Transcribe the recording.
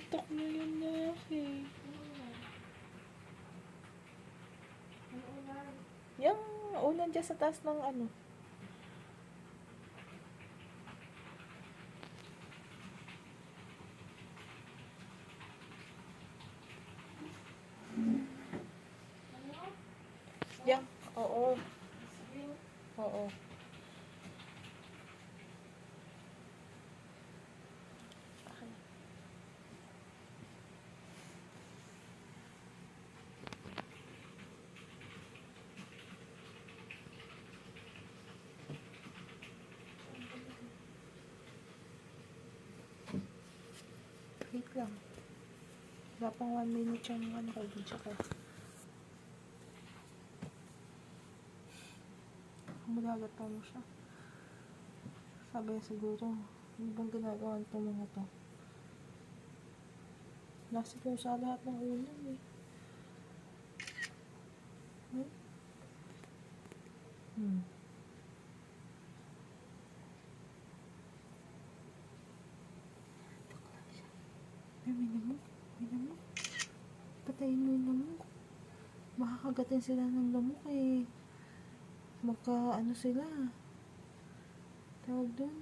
Sinuntok na yun na eh. Yung ulan dyan sa taas ng ano. Yan. Oo. Oo. Wait lang. Wala pang 1 minute yung ano ko, video ko. Magagataw mo siya. Sabi siguro, ano bang ginagawa nitong mga to? Nasa ko sa lahat ng ulam eh. Ay, may lamok. May lamok. Patayin mo yung lamok. Makakagatin sila ng lamok eh. Magka ano sila. Tawag doon.